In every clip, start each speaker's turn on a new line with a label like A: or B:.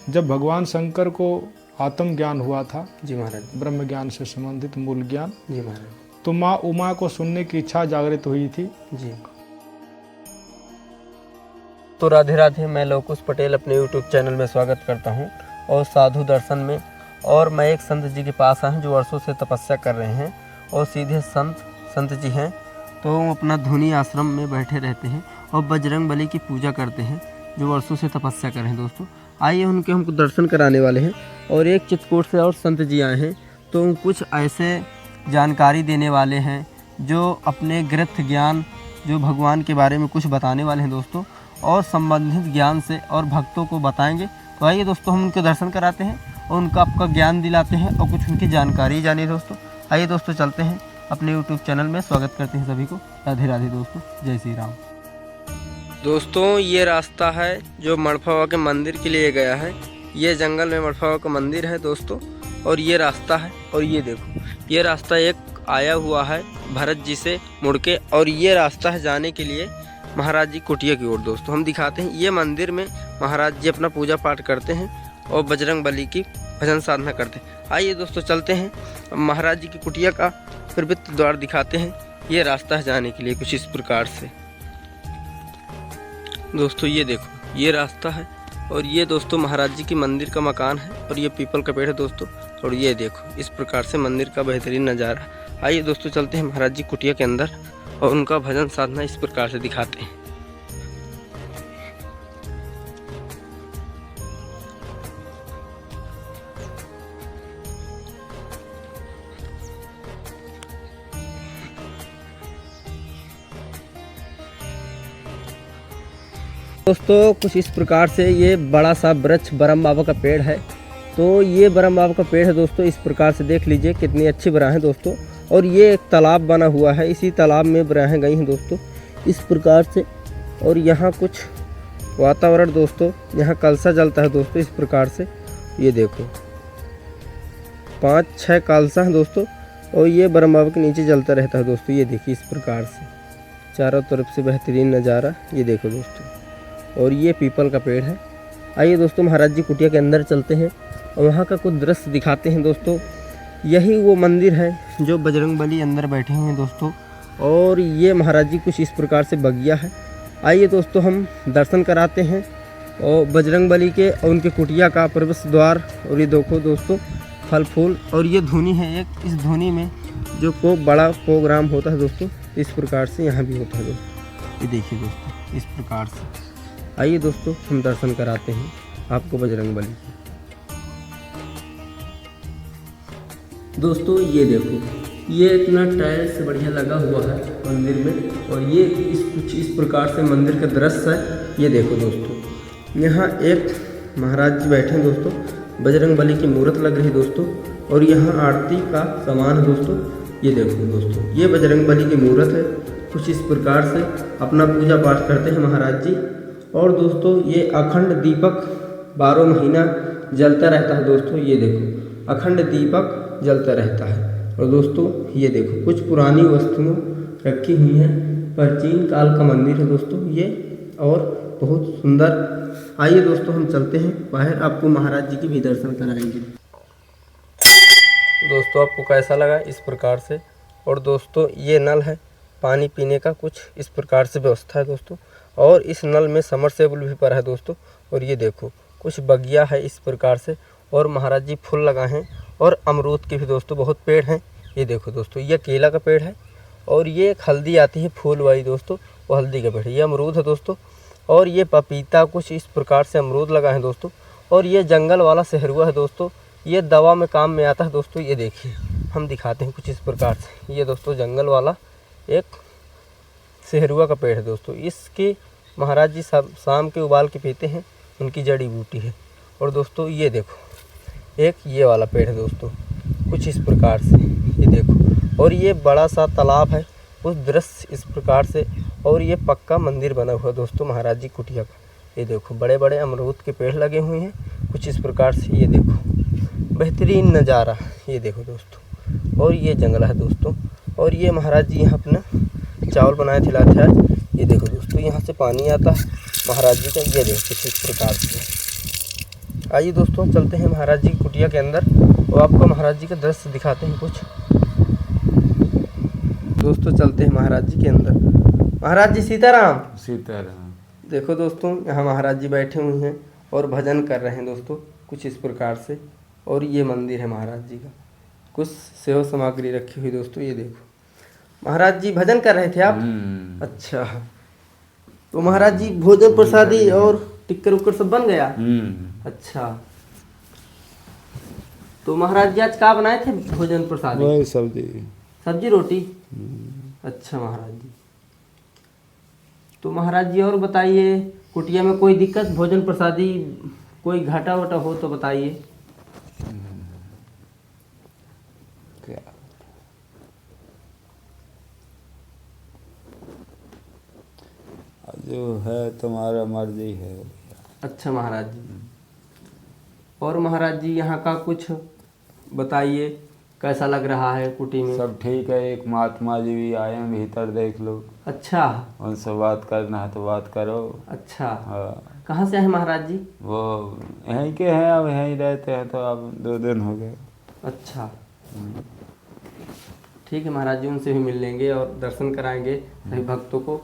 A: जब भगवान शंकर को आत्मज्ञान हुआ था,
B: जी महाराज।
A: ब्रह्म ज्ञान से संबंधित मूल ज्ञान,
B: जी महाराज।
A: तो माँ उमा को सुनने की इच्छा जागृत हुई थी।
B: जी। तो राधे राधे, मैं लवकुश पटेल अपने YouTube चैनल में स्वागत करता हूं और साधु दर्शन में। और मैं एक संत जी के पास आया हूं जो वर्षों से तपस्या कर रहे हैं और सीधे संत जी हैं। तो वो अपना धुनी आश्रम में बैठे रहते हैं और बजरंग बली की पूजा करते हैं, जो वर्षों से तपस्या कर रहे हैं दोस्तों। आइए उनके हमको दर्शन कराने वाले हैं। और एक चित्रकूट से और संत जी आए हैं, तो कुछ ऐसे जानकारी देने वाले हैं जो अपने ग्रंथ ज्ञान, जो भगवान के बारे में कुछ बताने वाले हैं दोस्तों, और संबंधित ज्ञान से और भक्तों को बताएंगे। तो आइए दोस्तों, हम उनके दर्शन कराते हैं और उनका आपका ज्ञान दिलाते हैं और कुछ उनकी जानकारी जानिए दोस्तों। आइए दोस्तों, चलते हैं अपने यूट्यूब चैनल में। स्वागत करते हैं सभी को। राधे राधे दोस्तों, जय श्री राम। दोस्तों, ये रास्ता है जो मड़फा बाबा के मंदिर के लिए गया है। ये जंगल में मड़फा बाबा का मंदिर है दोस्तों, और ये रास्ता है। और ये देखो, ये रास्ता एक आया हुआ है भरत जी से मुड़ के, और ये रास्ता है जाने के लिए महाराज जी कुटिया की ओर। दोस्तों हम दिखाते हैं, ये मंदिर में महाराज जी अपना पूजा पाठ करते हैं और बजरंग बली की भजन साधना करते हैं। आइए दोस्तों, चलते हैं महाराज जी की कुटिया का प्रवेश द्वार दिखाते हैं। ये रास्ता है जाने के लिए कुछ इस प्रकार से दोस्तों। ये देखो, ये रास्ता है, और ये दोस्तों महाराज जी की मंदिर का मकान है, और ये पीपल का पेड़ है दोस्तों। और ये देखो, इस प्रकार से मंदिर का बेहतरीन नज़ारा। आइए दोस्तों, चलते हैं महाराज जी कुटिया के अंदर और उनका भजन साधना इस प्रकार से दिखाते हैं। दोस्तों कुछ इस प्रकार से ये बड़ा सा वृक्ष ब्रह्म बाबा का पेड़ है। तो ये ब्रह्म बाबा का पेड़ है दोस्तों। इस प्रकार से देख लीजिए कितनी अच्छी बराहें दोस्तों। और ये एक तालाब बना हुआ है, इसी तालाब में बराहें गई हैं दोस्तों इस प्रकार से। और यहाँ कुछ वातावरण दोस्तों, यहाँ कलसा जलता है दोस्तों इस प्रकार से। ये देखो 5-6 कलसा हैं दोस्तों, और ये ब्रह्म बाबा के नीचे जलता रहता है दोस्तों। ये देखिए इस प्रकार से चारों तरफ से बेहतरीन नज़ारा। ये देखो दोस्तों, और ये पीपल का पेड़ है। आइए दोस्तों, महाराज जी कुटिया के अंदर चलते हैं और वहाँ का कुछ दृश्य दिखाते हैं दोस्तों। यही वो मंदिर है जो बजरंग बली अंदर बैठे हुए हैं दोस्तों। और ये महाराज जी कुछ इस प्रकार से बगिया है। आइए दोस्तों, हम दर्शन कराते हैं और बजरंग बली के और उनके कुटिया का प्रवेश द्वार। और ये देखो दोस्तों, फल फूल, और ये धुनी है एक। इस धुनी में जो को बड़ा प्रोग्राम होता है दोस्तों, इस प्रकार से यहाँ भी होता है दोस्तों। ये देखिए दोस्तों, इस प्रकार से। आइए दोस्तों, हम दर्शन कराते हैं आपको बजरंग बली के। दोस्तों ये देखो, ये इतना टाइल्स बढ़िया लगा हुआ है मंदिर में, और ये कुछ इस प्रकार से मंदिर का दृश्य है। ये देखो दोस्तों, यहाँ एक महाराज जी बैठे हैं दोस्तों, बजरंग बली की मूर्त लग रही है दोस्तों। और यहाँ आरती का सामान है दोस्तों। ये देखो दोस्तों, ये बजरंग बली की मूर्त है। कुछ इस प्रकार से अपना पूजा पाठ करते हैं महाराज जी। और दोस्तों ये अखंड दीपक 12 महीना जलता रहता है दोस्तों। ये देखो, अखंड दीपक जलता रहता है। और दोस्तों ये देखो, कुछ पुरानी वस्तुएं रखी हुई हैं। प्राचीन काल का मंदिर है दोस्तों ये, और बहुत सुंदर। आइए दोस्तों, हम चलते हैं बाहर, आपको महाराज जी की भी दर्शन कराएंगे। दोस्तों आपको कैसा लगा इस प्रकार से। और दोस्तों ये नल है, पानी पीने का कुछ इस प्रकार से व्यवस्था है दोस्तों। और इस नल में समरसेबल भी पड़ा है दोस्तों। और ये देखो, कुछ बगिया है इस प्रकार से, और महाराज जी फूल लगाए हैं। और अमरूद के भी दोस्तों बहुत पेड़ हैं। ये देखो दोस्तों, ये केला का पेड़ है, और ये एक हल्दी आती है फूल वाली दोस्तों, वो हल्दी का पेड़ है। ये अमरूद है दोस्तों, और ये पपीता, कुछ इस प्रकार से अमरूद लगाए हैं दोस्तों। और ये जंगल वाला सहरुआ है दोस्तों, ये दवा में काम में आता है दोस्तों। ये देखिए, हम दिखाते हैं कुछ इस प्रकार से। ये दोस्तों जंगल वाला एक सहरुआ का पेड़ है दोस्तों। इसकी महाराज जी शाम के उबाल के पीते हैं, उनकी जड़ी बूटी है। और दोस्तों ये देखो, एक ये वाला पेड़ है दोस्तों, कुछ इस प्रकार से। ये देखो, और ये बड़ा सा तालाब है, उस दृश्य इस प्रकार से। और ये पक्का मंदिर बना हुआ है दोस्तों महाराज जी कुटिया का। ये देखो, बड़े बड़े अमरूद के पेड़ लगे हुए हैं कुछ इस प्रकार से। ये देखो, बेहतरीन नज़ारा। ये देखो दोस्तों, और ये जंगल है दोस्तों। और ये महाराज जी यहाँ अपना चावल बनाए थे लाते आज। ये देखो दोस्तों, यहाँ से पानी आता है महाराज जी का। ये देखो कुछ इस प्रकार से। आइए दोस्तों, चलते हैं महाराज जी की कुटिया के अंदर और आपको महाराज जी का दृश्य दिखाते हैं कुछ। दोस्तों चलते हैं महाराज जी के अंदर। महाराज जी सीताराम।
C: सीताराम।
B: देखो दोस्तों, यहाँ महाराज जी बैठे हुए हैं और भजन कर रहे हैं दोस्तों, कुछ इस प्रकार से। और ये मंदिर है महाराज जी का, कुछ सेवा सामग्री रखी हुई दोस्तों, ये देखो। महाराज जी भजन कर रहे थे आप? अच्छा, तो महाराज जी भोजन प्रसादी और टिक्कर उक्कर सब बन गया? अच्छा, तो महाराज जी आज क्या बनाए थे भोजन प्रसादी?
C: वही सब्जी
B: रोटी। अच्छा महाराज जी, तो महाराज जी और बताइए, कुटिया में कोई दिक्कत, भोजन प्रसादी कोई घाटा वटा हो तो बताइए।
C: क्या जो है तुम्हारा मर्जी है।
B: अच्छा महाराज जी, और महाराज जी यहाँ का कुछ बताइए, कैसा लग रहा है कुटी में?
C: सब ठीक है। एक महात्मा जी भी आए हैं भीतर, देख लो।
B: अच्छा,
C: उनसे बात करना है तो बात करो।
B: अच्छा,
C: हाँ,
B: कहाँ से हैं महाराज जी?
C: वो यहीं के हैं, अब यहीं रहते हैं, तो अब 2 दिन हो गए।
B: अच्छा, ठीक है महाराज जी, उनसे भी मिल लेंगे और दर्शन कराएंगे सभी भक्तों को।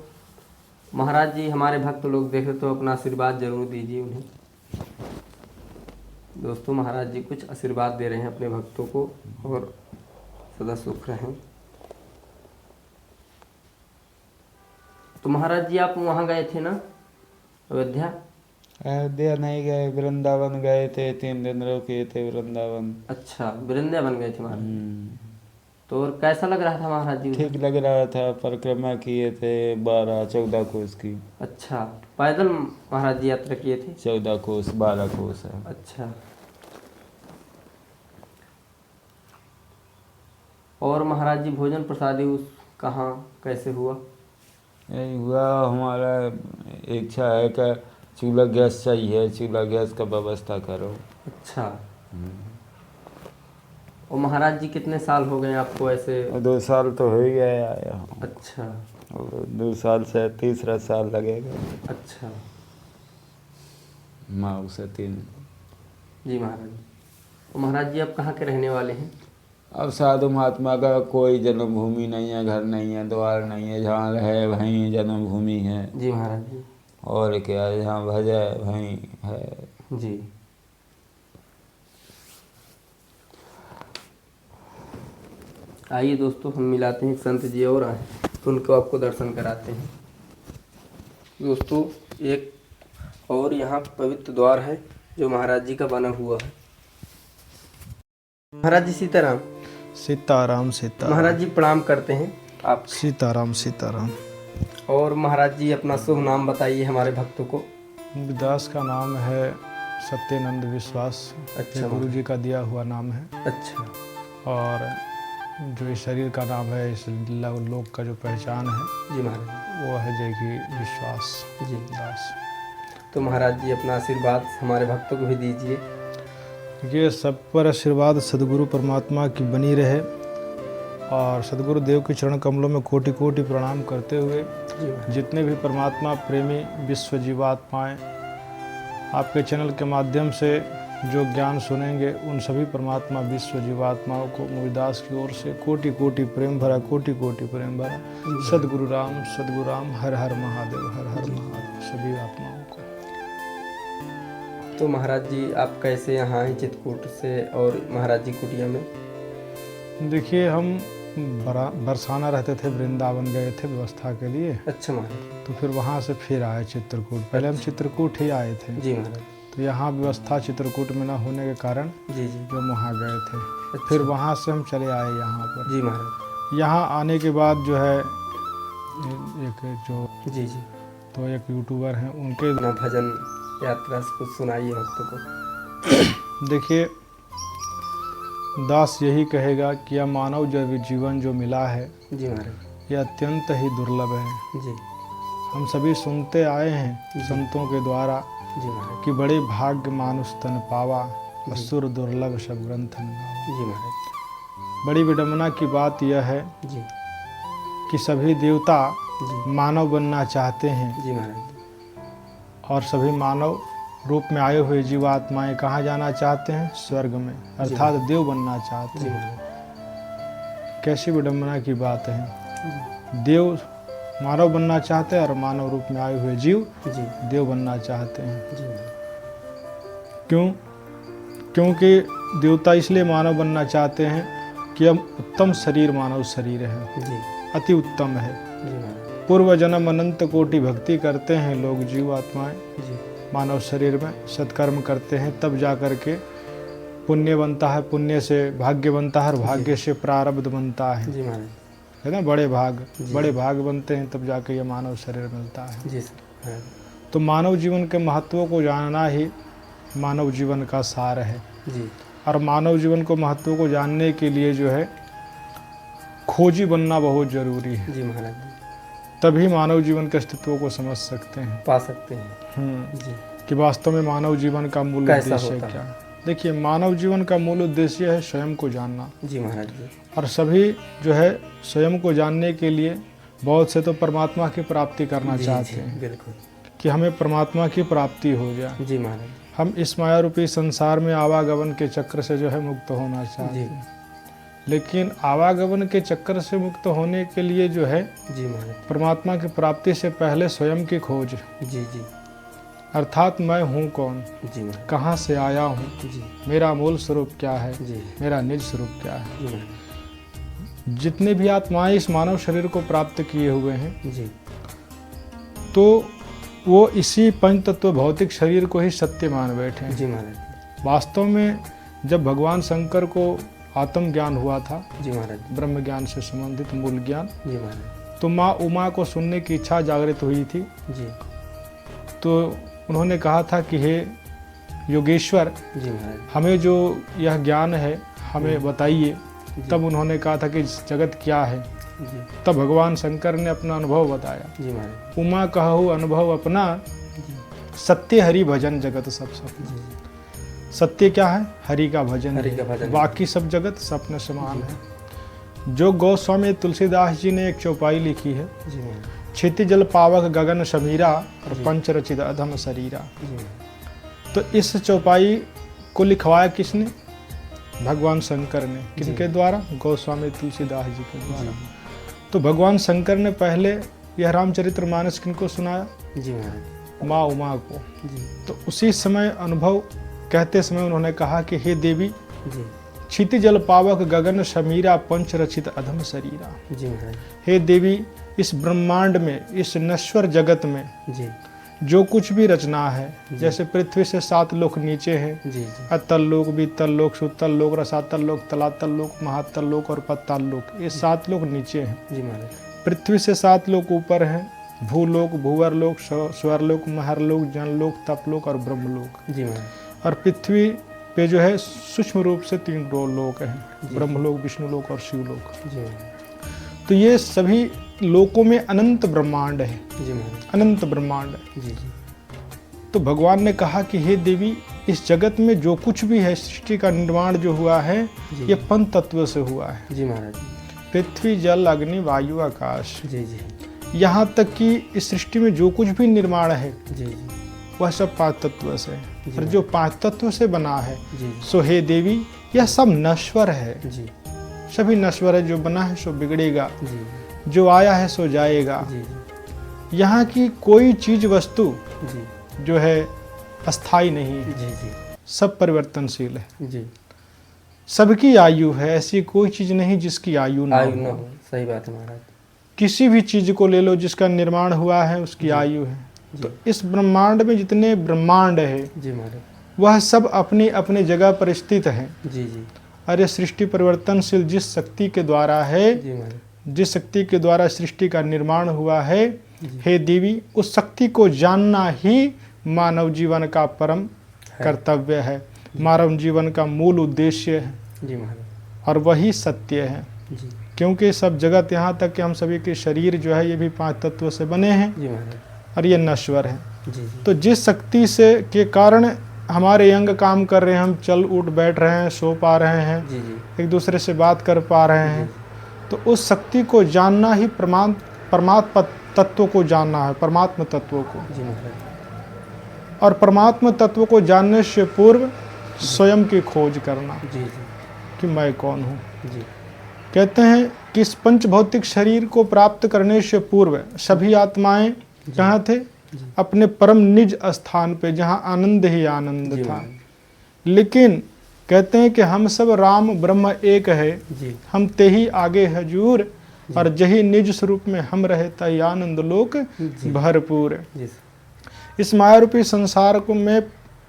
B: महाराज जी हमारे भक्त लोग देखें तो अपना आशीर्वाद जरूर दीजिए उन्हें। दोस्तों महाराज जी कुछ आशीर्वाद दे रहे हैं अपने भक्तों को, और सदा सुख रहें। तो महाराज जी आप वहाँ गए थे ना, अयोध्या?
C: अयोध्या नहीं गए, वृंदावन गए थे, 3 दिन रुके थे वृंदावन।
B: अच्छा, वृंदावन गए थे महाराज। तो और कैसा लग रहा था महाराज जी?
C: ठीक लग रहा था, परिक्रमा किए थे 12-14 कोस की।
B: अच्छा, पैदल महाराज जी यात्रा किए थे?
C: 14 कोस 12 कोस है।
B: अच्छा, और महाराज जी भोजन प्रसादी उस कहाँ कैसे हुआ?
C: यही हुआ, हमारा इच्छा है कि चूल्हा गैस चाहिए, चूल्हा गैस का व्यवस्था करो।
B: अच्छा, और महाराज जी कितने साल हो गए आपको ऐसे?
C: 2 साल तो हो ही गया आया हूँ।
B: अच्छा,
C: और 2 साल से 3रा साल लगेगा।
B: अच्छा
C: माँ उसे 3।
B: जी महाराज जी। और महाराज जी आप कहाँ के रहने वाले हैं?
C: अब साधु महात्मा का कोई जन्मभूमि नहीं है, घर नहीं है, द्वार नहीं है, जहाँ रहे वहीं जन्मभूमि है।
B: जी महाराज जी।
C: और क्या, जहाँ भजे वहीं है।
B: जी, आइए दोस्तों, हम मिलाते हैं संत जी और आए तो उनको आपको दर्शन कराते हैं। दोस्तों एक और यहाँ पवित्र द्वार है जो महाराज जी का बना हुआ है। महाराज जी सीताराम।
A: सीताराम सीताराम।
B: महाराज जी प्रणाम करते हैं आप।
A: सीताराम सीताराम।
B: और महाराज जी अपना शुभ नाम बताइए हमारे भक्तों को।
A: दास का नाम है सत्यानंद विश्वास।
B: अच्छा,
A: गुरु जी का दिया हुआ नाम है।
B: अच्छा,
A: और जो इस शरीर का नाम है, इस लोक का जो पहचान है
B: जी महाराज,
A: वो है जय की विश्वास
B: जी
A: दास।
B: तो महाराज जी अपना आशीर्वाद हमारे भक्तों को भी दीजिए।
A: ये सब पर आशीर्वाद सदगुरु परमात्मा की बनी रहे, और सदगुरु देव के चरण कमलों में कोटि कोटि प्रणाम करते हुए जितने भी परमात्मा प्रेमी विश्व जीवात्माएँ आपके चैनल के माध्यम से जो ज्ञान सुनेंगे, उन सभी परमात्मा विश्व जीवात्माओं को मुविदास की ओर से कोटि कोटि प्रेम भरा, कोटि कोटि प्रेम भरा। सदगुरु राम हर हर महादेव, हर हर महादेव सभी आत्माओं को।
B: तो महाराज जी आप कैसे यहाँ आए चित्रकूट से और महाराज जी कुटिया में?
A: देखिए, हम बरसाना रहते थे, वृंदावन गए थे व्यवस्था के लिए।
B: अच्छा महाराज।
A: तो फिर वहाँ से फिर आए चित्रकूट। पहले हम चित्रकूट ही आए थे।
B: जी महाराज।
A: तो यहाँ व्यवस्था चित्रकूट में न होने के कारण
B: जी
A: जो वहाँ गए थे।
B: अच्छा।
A: फिर वहाँ से हम चले आए यहाँ पर।
B: जी महाराज।
A: यहाँ आने के बाद जो है एक जो
B: जी
A: तो एक यूट्यूबर हैं, उनके
B: अपना भजन यात्रा से कुछ सुनाइए भक्तों को।
A: देखिए, दास यही कहेगा कि यह मानव जीवन जो मिला है,
B: जी महाराज,
A: यह अत्यंत ही दुर्लभ है।
B: जी।
A: हम सभी सुनते आए हैं संतों के द्वारा
B: जी महाराज।
A: कि बड़े भाग्य मानुष तन पावा, असुर दुर्लभ सब ग्रंथन गावा।
B: जी महाराज।
A: बड़ी विडम्बना की बात यह है
B: जी
A: कि सभी देवता
B: जी
A: मानव बनना चाहते हैं,
B: जी महाराज।
A: और सभी मानव रूप में आए हुए जीवात्माएं कहाँ जाना चाहते हैं? स्वर्ग में, अर्थात देव बनना चाहते
B: जी
A: हैं।
B: महाराज।
A: कैसी विडंबना की बात है। देव मानव बनना चाहते हैं और मानव रूप में आए हुए जीव
B: जी
A: देव बनना चाहते हैं।
B: जी महाराज।
A: क्यों? क्योंकि देवता इसलिए मानव बनना चाहते हैं कि हम उत्तम शरीर मानव शरीर है,
B: जी
A: अति उत्तम है।
B: जी महाराज।
A: पूर्व जन्म अनंत कोटि भक्ति करते हैं लोग, जीव आत्माएं
B: जी
A: मानव शरीर में सत्कर्म करते हैं, तब जा कर के पुण्य बनता है, पुण्य से भाग्य बनता है और भाग्य से प्रारब्ध बनता है
B: जी महाराज।
A: है ना। बड़े भाग बनते हैं, तब जाके ये मानव शरीर मिलता है।
B: जी सर महाराज।
A: तो मानव जीवन के महत्व को जानना ही मानव जीवन का सार है।
B: जी
A: और मानव जीवन को महत्व को जानने के लिए जो है खोजी बनना बहुत जरूरी है,
B: जी महाराज।
A: तभी मानव जीवन के अस्तित्व को समझ सकते हैं।
B: पा सकते हैं जी।
A: कि वास्तव में मानव जीवन का मूल
B: कैसा
A: उद्देश्य
B: होता
A: क्या है। देखिए, मानव जीवन का मूल उद्देश्य है स्वयं को जानना,
B: जी महाराज जी।
A: और सभी जो है स्वयं को जानने के लिए बहुत से तो परमात्मा की प्राप्ति करना
B: जी,
A: चाहते
B: जी,
A: हैं
B: बिल्कुल
A: कि हमें परमात्मा की प्राप्ति हो जाए।
B: जी महाराज।
A: हम इस माया रूपी संसार में आवागमन के चक्र से जो है मुक्त होना चाहते
B: जी
A: हैं, लेकिन आवागमन के चक्कर से मुक्त होने के लिए जो है
B: जी महाराज।
A: परमात्मा की प्राप्ति से पहले स्वयं की खोज,
B: जी जी
A: अर्थात मैं हूँ कौन,
B: जी महाराज।
A: कहाँ से आया हूँ,
B: जी
A: मेरा मूल स्वरूप क्या है,
B: जी
A: मेरा निज स्वरूप क्या है।
B: जी महाराज।
A: जितने भी आत्माएं इस मानव शरीर को प्राप्त किए हुए हैं,
B: जी
A: तो वो इसी पंच तत्व भौतिक शरीर को ही सत्य मान बैठे हैं।
B: जी महाराज।
A: वास्तव में जब भगवान शंकर को आत्मज्ञान हुआ था,
B: जी महाराज।
A: ब्रह्म ज्ञान से संबंधित मूल ज्ञान,
B: जी महाराज।
A: तो माँ उमा को सुनने की इच्छा जागृत हुई थी।
B: जी
A: तो उन्होंने कहा था कि हे योगेश्वर,
B: जी महाराज।
A: हमें जो यह ज्ञान है हमें बताइए।
B: जी।
A: तब उन्होंने कहा था कि जगत क्या है।
B: जी
A: तब भगवान शंकर ने अपना अनुभव बताया।
B: जी महाराज।
A: उमा कहू अनुभव अपना,
B: जी
A: सत्य हरि भजन जगत सब सपना।
B: जी
A: सत्य क्या है? हरि का भजन
B: हरि
A: है।
B: का भजन।
A: बाकी सब जगत सपने समान है। जो गोस्वामी तुलसीदास जी ने एक चौपाई लिखी है,
B: जी महाराज।
A: क्षिति जल पावक गगन समीरा और
B: जी।
A: पंच रचित अधम शरीरा।
B: जी महाराज।
A: तो इस चौपाई को लिखवाया किसने? भगवान शंकर ने। किनके द्वारा? गोस्वामी तुलसीदास जी के द्वारा। तो भगवान शंकर ने पहले यह रामचरितमानस किनको सुनाया?
B: जी महाराज।
A: माँ उमा को।
B: जी
A: तो उसी समय अनुभव कहते समय उन्होंने कहा कि हे देवी,
B: जी
A: क्षिति जल पावक गगन समीरा पंच रचित अधम शरीरा।
B: जी महाराज।
A: हे देवी, इस ब्रह्मांड में, इस नश्वर जगत में
B: जी
A: जो कुछ भी रचना है, जैसे पृथ्वी से 7 लोक नीचे हैं,
B: जी जी
A: अतल लोक, बीतल लोक, सुतल लोक, रसातल लोक, तलातल लोक, महातल लोक और पत्ताल लोक, ये 7 लोक नीचे हैं।
B: जी महाराज।
A: पृथ्वी से 7 लोक ऊपर हैं, भूलोक, भूवर लोक, स्वरलोक, महरलोक, जनलोक, तपलोक और ब्रह्मलोक।
B: जी महाराज।
A: और पृथ्वी पे जो है सूक्ष्म रूप से 3 लोक हैं, ब्रह्मलोक, विष्णुलोक और शिवलोक।
B: जी महाराज।
A: तो ये सभी लोकों में अनंत ब्रह्मांड है,
B: जी महाराज।
A: अनंत ब्रह्मांड है।
B: जी जी
A: तो भगवान ने कहा कि हे देवी, इस जगत में जो कुछ भी है, सृष्टि का निर्माण जो हुआ है,
B: जी।
A: ये पंच तत्व से हुआ है।
B: जी महाराज।
A: पृथ्वी, जल, अग्नि, वायु, आकाश।
B: जी जी
A: यहाँ तक कि इस सृष्टि में जो कुछ भी निर्माण है,
B: जी जी
A: वह सब 5 तत्व से है।
B: जी।
A: और जो 5 तत्व से बना है,
B: जी
A: सो हे देवी, यह सब नश्वर है।
B: जी
A: सभी नश्वर है। जो बना है सो बिगड़ेगा,
B: जी
A: जो आया है सो जाएगा।
B: जी
A: यहाँ की कोई चीज वस्तु
B: जी
A: जो है अस्थाई नहीं है,
B: जी जी
A: सब परिवर्तनशील है।
B: जी।
A: सबकी आयु है, ऐसी कोई चीज नहीं जिसकी आयु ना
B: आयु न
A: हो।
B: हो, सही बात है महाराज।
A: किसी भी चीज को ले लो जिसका निर्माण हुआ है, उसकी आयु है।
B: जी।
A: तो इस ब्रह्मांड में जितने ब्रह्मांड है,
B: जी महाराज।
A: वह सब अपनी अपनी जगह पर स्थित है।
B: जी जी
A: और ये सृष्टि परिवर्तनशील जिस शक्ति के द्वारा है,
B: जी महाराज।
A: जिस शक्ति के द्वारा सृष्टि का निर्माण हुआ है, हे देवी, उस शक्ति को जानना ही मानव जीवन का परम कर्तव्य है, मानव जीवन का मूल उद्देश्य है,
B: जी महाराज।
A: और वही सत्य है।
B: जी
A: क्योंकि सब जगत, यहाँ तक कि हम सभी के शरीर जो है, ये भी 5 तत्व से बने हैं
B: जी महाराज।
A: और ये नश्वर है।
B: जी जी
A: तो जिस शक्ति से के कारण हमारे अंग काम कर रहे हैं, हम चल उठ बैठ रहे हैं, सो पा रहे हैं,
B: जी जी
A: एक दूसरे से बात कर पा रहे हैं, तो उस शक्ति को जानना ही परमात्मा तत्व को जानना है, परमात्मा तत्व को।
B: जी महाराज।
A: और परमात्मा तत्व को जानने से पूर्व स्वयं की खोज करना
B: जी जी
A: कि मैं कौन हूँ।
B: जी
A: कहते हैं कि इस पंच भौतिक शरीर को प्राप्त करने से पूर्व सभी आत्माएं कहाँ थे? अपने परम निज स्थान पे, जहाँ आनंद ही आनंद
B: जी
A: था।
B: महाराज
A: लेकिन कहते हैं कि हम सब राम ब्रह्म एक है,
B: जी
A: हम ते ही आगे हजूर, और जही निज स्वरूप में हम रहता ही आनंद लोक
B: जी
A: भरपूर।
B: जी
A: इस माया रूपी संसार को में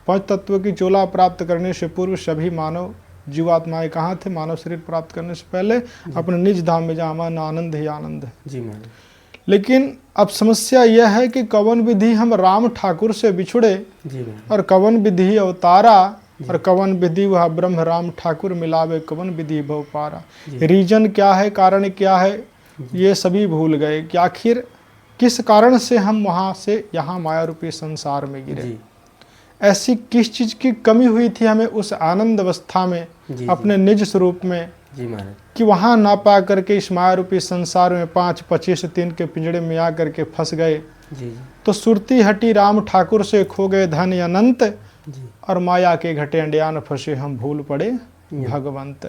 A: पंच तत्व की चोला प्राप्त करने से पूर्व सभी मानव जीवात्माएं कहाँ थे? मानव शरीर प्राप्त करने से पहले अपने निज धाम में, जहाँ हमारा आनंद ही आनंद है।
B: जी महाराज
A: लेकिन अब समस्या यह है कि कवन विधि हम राम ठाकुर से बिछुड़े,
B: जी महाराज
A: और कवन विधि अवतारा, और कवन विधि वह ब्रह्म राम ठाकुर मिलावे, कवन विधि भव पारा। रीजन क्या है, कारण क्या है, ये सभी भूल गए कि आखिर किस कारण से हम वहाँ से यहाँ माया रूपी संसार में गिरे।
B: जी
A: ऐसी किस चीज़ की कमी हुई थी हमें उस आनंद अवस्था में,
B: जी
A: अपने निज स्वरूप में,
B: जी महाराज
A: कि वहाँ ना पा करके इस माया रूपी संसार में 5, 25, 3 के पिंजड़े में आ करके फंस गए।
B: जी जी
A: तो सुरती हटी राम ठाकुर से, खो गए धन अनंत,
B: जी
A: और माया के घटे अंडयान फंसे हम भूल पड़े भगवंत।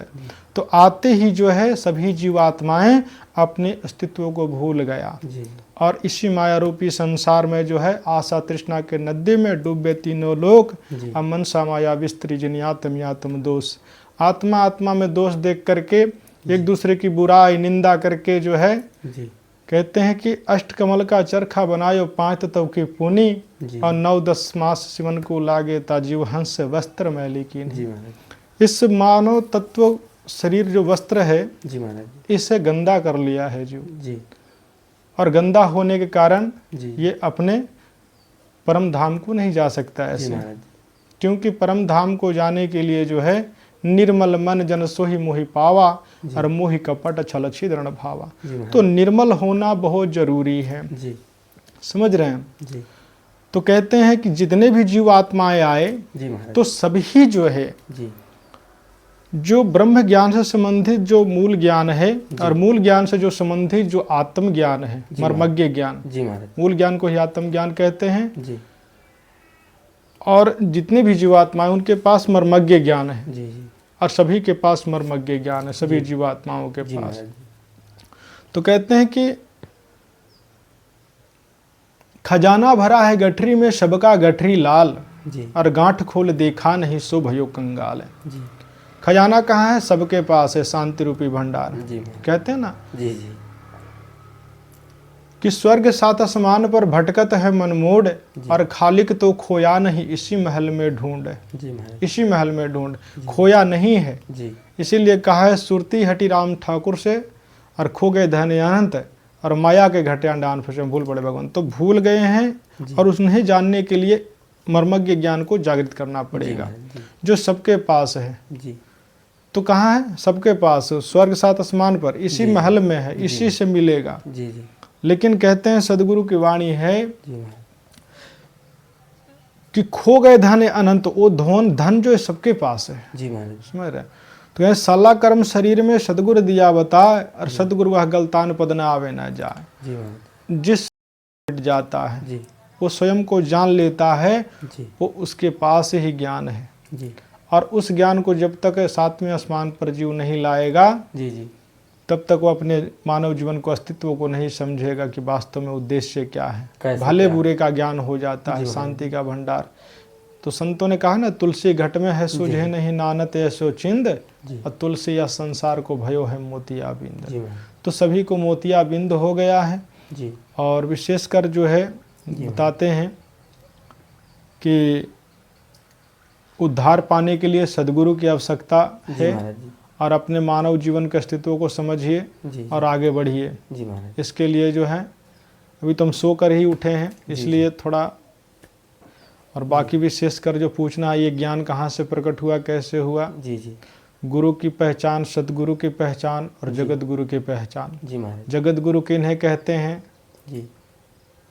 A: तो आते ही जो है सभी जीवात्माएं अपने अस्तित्व को भूल गया,
B: जी
A: और इसी माया रूपी संसार में जो है आशा तृष्णा के नदी में डूबे तीनों लोग।
B: जी
A: अब मनसा माया विस्तरी जनियातम यातम दोष, आत्मा आत्मा में दोष देख करके एक दूसरे की बुराई निंदा करके जो है
B: जी
A: कहते हैं कि अष्टकमल का चरखा बनायो 5 तत्व की पुनी,
B: जी
A: और 9-10 मास सिवन को लागे ता जीव हंस वस्त्र मैली की।
B: जी महाराज
A: इस मानव तत्व शरीर जो वस्त्र है,
B: जी महाराज
A: इसे गंदा कर लिया है जीव,
B: जी
A: और गंदा होने के कारण
B: जी
A: ये अपने परम धाम को नहीं जा सकता
B: जी
A: ऐसे।
B: महाराज
A: क्योंकि परम धाम को जाने के लिए जो है निर्मल मन जन सोहि मोहि पावा, और मोहि कपट छल छिद्रण भावा।
B: जी महाराज
A: तो निर्मल होना बहुत जरूरी है,
B: जी
A: समझ रहे हैं?
B: जी
A: तो कहते हैं कि जितने भी जीव आत्माएं आए,
B: जी महाराज
A: तो सभी जो है
B: जी
A: जो ब्रह्म ज्ञान से संबंधित जो मूल ज्ञान है, और मूल ज्ञान से जो संबंधित जो आत्म ज्ञान है, मर्मज्ञ ज्ञान,
B: जी महाराज
A: मूल ज्ञान को ही आत्म ज्ञान कहते हैं।
B: जी
A: और जितने भी जीवात्माएं उनके पास मर्मज्ञ ज्ञान है,
B: जी जी
A: और सभी के पास मर्मज्ञ ज्ञान है, सभी जीवात्माओं के
B: जी
A: पास।
B: महाराज
A: तो कहते हैं कि खजाना भरा है गठरी में, सबका गठरी लाल,
B: जी
A: और गांठ खोल देखा नहीं सो भयो कंगाल है।
B: जी
A: खजाना कहाँ है? सबके पास है, शांति रूपी भंडार।
B: जी महाराज
A: कहते हैं ना
B: जी जी
A: कि स्वर्ग सात आसमान पर भटकत है मनमोड़, और खालिक तो खोया नहीं इसी महल में ढूंढ।
B: जी महाराज
A: इसी महल में ढूंढ, खोया नहीं है।
B: जी
A: इसीलिए कहा है सुरती हटी राम ठाकुर से, और खो गए धन अनंत, और माया के घटे अंडान फंसे भूल पड़े भगवान। तो भूल गए हैं, और उन्हें जानने के लिए मर्मज्ञ ज्ञान को जागृत करना पड़ेगा, जो सबके पास है।
B: जी
A: तो कहाँ है? सबके पास, स्वर्ग सात आसमान पर, इसी महल में है, इसी से मिलेगा।
B: जी जी
A: लेकिन कहते हैं सदगुरु की वाणी है
B: जी महाराज
A: कि खो गए धन अनंत, वो धन जो है सबके पास है,
B: जी महाराज
A: समझ रहे हैं? तो यह साला कर्म शरीर में सदगुरु दिया बताए, और सदगुरु वह गलतान पद न आवे न जाए।
B: जी महाराज
A: जिस मिट जाता है,
B: जी
A: वो स्वयं को जान लेता है,
B: जी
A: वो उसके पास ही ज्ञान है।
B: जी
A: और उस ज्ञान को जब तक सातवें आसमान पर जीव नहीं लाएगा,
B: जी जी
A: तब तक वो अपने मानव जीवन को, अस्तित्व को नहीं समझेगा कि वास्तव में उद्देश्य क्या है।
B: कैसे
A: भले
B: क्या?
A: बुरे का ज्ञान हो जाता है, शांति का भंडार। तो संतों ने कहा ना, तुलसी घट में है सुझे नहीं नानत ऐसो चिंद,
B: जी
A: और तुलसी या संसार को भयो है मोतिया बिंद।
B: जी महाराज
A: तो सभी को मोतिया बिंद हो गया है।
B: जी
A: और विशेषकर जो है बताते हैं कि उद्धार पाने के लिए सदगुरु की आवश्यकता
B: जी
A: है,
B: महाराज जी
A: और अपने मानव जीवन के अस्तित्व को समझिए
B: जी
A: और आगे बढ़िए।
B: जी महाराज
A: इसके लिए जो है, अभी तुम सो कर ही उठे हैं, इसलिए थोड़ा, और बाकी विशेषकर जो पूछना है, ये ज्ञान कहाँ से प्रकट हुआ, कैसे हुआ।
B: जी जी
A: गुरु की पहचान, सदगुरु की पहचान, और जगत गुरु की पहचान।
B: जी महाराज
A: जगत गुरु किन्हें कहते हैं,
B: जी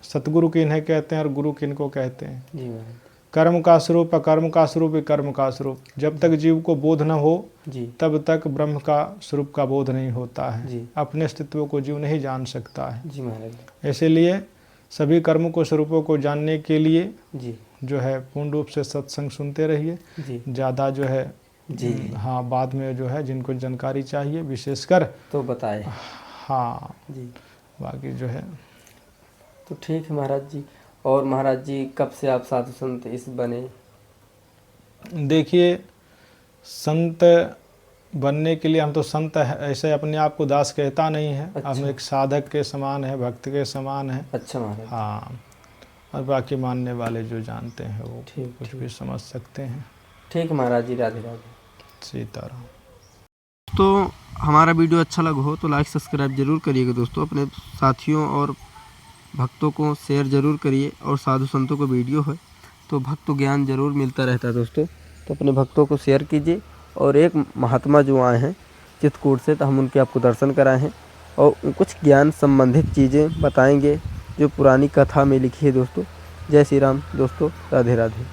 A: सतगुरु किन्हें कहते हैं, और गुरु किनको कहते हैं।
B: जी महाराज
A: कर्म का स्वरूप, अकर्म का स्वरूप, कर्म का स्वरूप। जब तक जीव को बोध न हो,
B: जी
A: तब तक ब्रह्म का स्वरूप का बोध नहीं होता है।
B: जी
A: अपने अस्तित्व को जीव नहीं जान सकता है।
B: जी महाराज
A: इसीलिए सभी कर्मों को स्वरूपों को जानने के लिए
B: जी
A: जो है पूर्ण रूप से सत्संग सुनते रहिए।
B: जी
A: ज़्यादा जो है
B: जी
A: हाँ बाद में जो है जिनको जानकारी चाहिए विशेषकर
B: तो बताए।
A: हाँ
B: जी
A: बाकी जो है
B: तो ठीक है महाराज जी। और महाराज जी कब से आप साधु संत इस बने?
A: देखिए संत बनने के लिए हम तो संत ऐसे अपने आप को दास कहता नहीं है।
B: अच्छा।
A: हम एक साधक के समान है, भक्त के समान है।
B: अच्छा महाराज।
A: हाँ और बाकी मानने वाले जो जानते हैं वो
B: ठीक
A: कुछ
B: ठीक
A: भी समझ सकते हैं।
B: ठीक है महाराज जी, राधे राधे।
A: सीताराम।
B: तो हमारा वीडियो अच्छा लगा हो तो लाइक सब्सक्राइब जरूर करिएगा दोस्तों। अपने साथियों और भक्तों को शेयर ज़रूर करिए। और साधु संतों को वीडियो है तो भक्त ज्ञान ज़रूर मिलता रहता है दोस्तों, तो अपने भक्तों को शेयर कीजिए। और एक महात्मा जो आए हैं चित्रकूट से, तो हम उनके आपको दर्शन कराए हैं और कुछ ज्ञान संबंधित चीज़ें बताएंगे जो पुरानी कथा में लिखी है दोस्तों। जय श्री राम दोस्तों, राधे राधे।